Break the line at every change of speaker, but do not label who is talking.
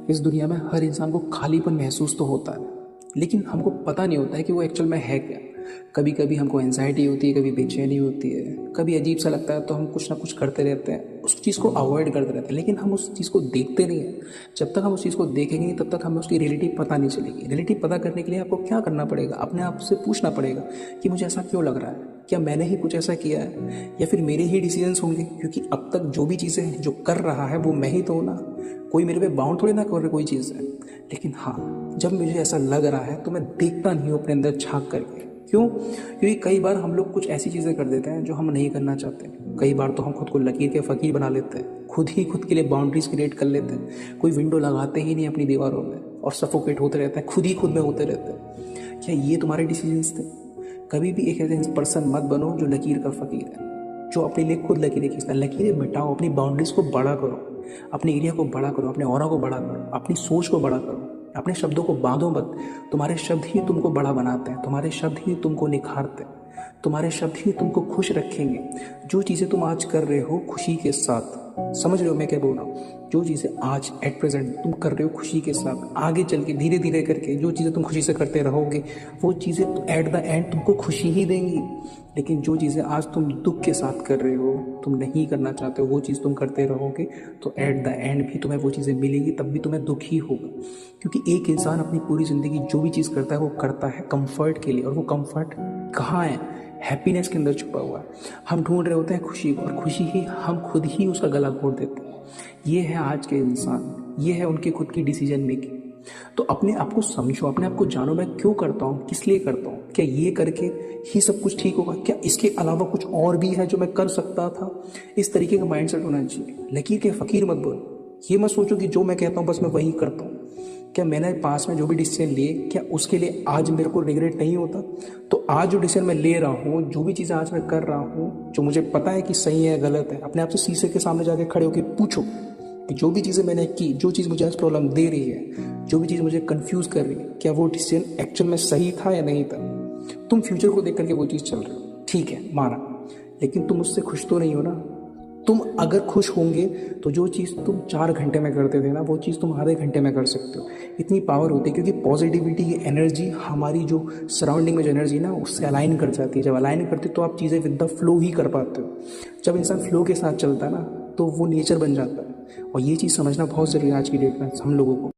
इस दुनिया में हर इंसान को खालीपन महसूस तो होता है, लेकिन हमको पता नहीं होता है कि वो एक्चुअल में है क्या। कभी कभी हमको एंजाइटी होती है, कभी बेचैनी होती है, कभी अजीब सा लगता है, तो हम कुछ ना कुछ करते रहते हैं, उस चीज़ को अवॉइड करते रहते हैं, लेकिन हम उस चीज़ को देखते नहीं हैं। जब तक हम उस चीज़ को देखेंगे नहीं, तब तक हमें उसकी रियलिटी पता नहीं चलेगी। रियलिटी पता करने के लिए आपको क्या करना पड़ेगा, अपने आप से पूछना पड़ेगा कि मुझे ऐसा क्यों लग रहा है, क्या मैंने ही कुछ ऐसा किया है, या फिर मेरे ही डिसीजंस होंगे, क्योंकि अब तक जो भी चीज़ें जो कर रहा है वो मैं ही तो हूं ना। कोई मेरे पे बाउंड थोड़ी ना कर रहा कोई चीज़ है। लेकिन हाँ, जब मुझे ऐसा लग रहा है तो मैं देखता नहीं हूँ अपने अंदर झांक करके। क्यों? क्योंकि कई बार हम लोग कुछ ऐसी चीज़ें कर देते हैं जो हम नहीं करना चाहते। कई बार तो हम खुद को लकीर के फ़कीर बना लेते हैं, खुद ही खुद के लिए बाउंड्रीज क्रिएट कर लेते हैं। कोई विंडो लगाते ही नहीं अपनी दीवारों में और सफोकेट होते रहते हैं, खुद ही खुद में होते रहते हैं। क्या ये तुम्हारे डिसीजंस थे? कभी भी एक ऐसे पर्सन मत बनो जो लकीर का फ़कीर है, जो अपने लिए खुद लकीरें खींचता है। लकीरें मिटाओ, अपनी बाउंड्रीज को बड़ा करो, अपने एरिया को बड़ा करो, अपने ऑरा को बड़ा करो, अपनी सोच को बड़ा करो, अपने शब्दों को बांधो मत। तुम्हारे शब्द ही तुमको बड़ा बनाते हैं, तुम्हारे शब्द ही तुमको निखारते हैं, तुम्हारे शब्द ही तुमको खुश रखेंगे। जो चीज़ें तुम आज कर रहे हो खुशी के साथ, समझ रहे हो मैं क्या बोल रहा हूँ? जो चीज़ें आज एट प्रेजेंट तुम कर रहे हो खुशी के साथ, आगे चल के धीरे धीरे करके जो चीज़ें तुम खुशी से करते रहोगे, वो चीज़ें एट द एंड तुमको खुशी ही देंगी। लेकिन जो चीज़ें आज तुम दुख के साथ कर रहे हो, तुम नहीं करना चाहते हो, वो चीज़ तुम करते रहोगे, तो एट द एंड भी तुम्हें वो चीज़ें मिलेंगी, तब भी तुम्हें दुख ही होगा। क्योंकि एक इंसान अपनी पूरी ज़िंदगी जो भी चीज़ करता है वो करता है कंफर्ट के लिए, और वो कंफर्ट कहाँ है? हैप्पीनेस के अंदर छुपा हुआ है। हम ढूंढ रहे होते हैं खुशी को, और खुशी ही हम खुद ही उसका गला घोट देते हैं। ये है आज के इंसान, ये है उनकी खुद की डिसीजन मेकिंग। तो अपने आप को समझो, अपने आप को जानो, मैं क्यों करता हूँ, किस लिए करता हूँ, क्या ये करके ही सब कुछ ठीक होगा, क्या इसके अलावा कुछ और भी है जो मैं कर सकता था? इस तरीके का माइंडसेट होना चाहिए। लकीर के फ़कीर मत बोलो। ये मत सोचो कि जो मैं कहता हूँ बस मैं वही करता हूँ। क्या मैंने पास में जो भी डिसीजन लिए, क्या उसके लिए आज मेरे को रिग्रेट नहीं होता? तो आज जो डिसीजन मैं ले रहा हूँ, जो भी चीज़ें आज मैं कर रहा हूँ, जो मुझे पता है कि सही है गलत है, अपने आप से शीशे के सामने जाके खड़े होकर पूछो कि जो भी चीज़ें मैंने की, जो चीज़ मुझे आज प्रॉब्लम दे रही है, जो भी चीज़ मुझे कंफ्यूज कर रही है, क्या वो डिसीजन एक्चुअल में सही था या नहीं था? तुम फ्यूचर को देख करके वो चीज़ चल रहे हो, ठीक है माना, लेकिन तुम उससे खुश तो नहीं हो ना। तुम अगर खुश होंगे तो जो चीज़ तुम 4 घंटे में करते थे ना, वो चीज़ तुम आधे घंटे में कर सकते हो। इतनी पावर होती है, क्योंकि पॉजिटिविटी की एनर्जी हमारी जो सराउंडिंग में जो एनर्जी ना, उससे अलाइन कर जाती है। जब अलाइन करती है तो आप चीज़ें विद द फ्लो ही कर पाते हो। जब इंसान फ्लो के साथ चलता है ना, तो वो नेचर बन जाता है। और ये चीज़ समझना बहुत ज़रूरी है आज की डेट में हम लोगों को।